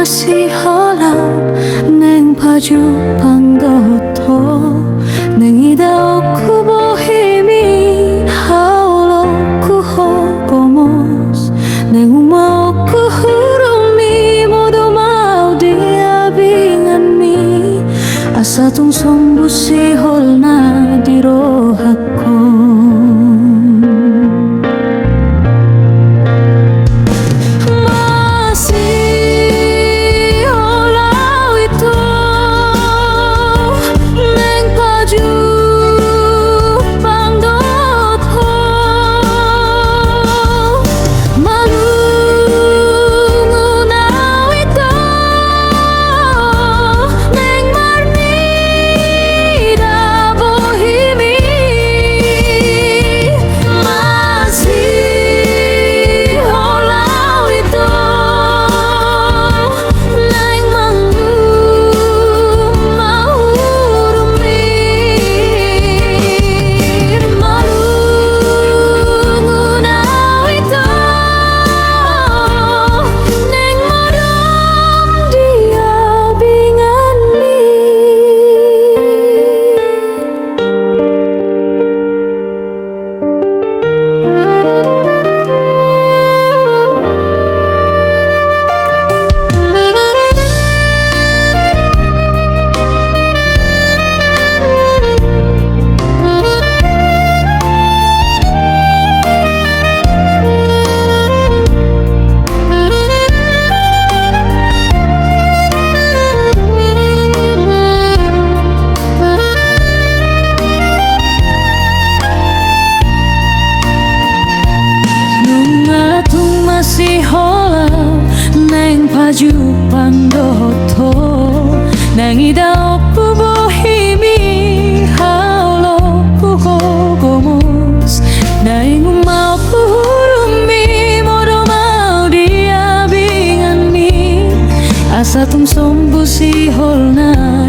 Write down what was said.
masih halal neng baju panggoto neng ida aku bohemi haulo ku hogomos neng mau ku hurumi modo mau dia bingani asa tung sombu si holna di rohakon masih halal neng baju pandoto neng ida aku bohimi haulo ku hogomos neng mau ku hurumi modo mau dia bingani asa tung sombu si holna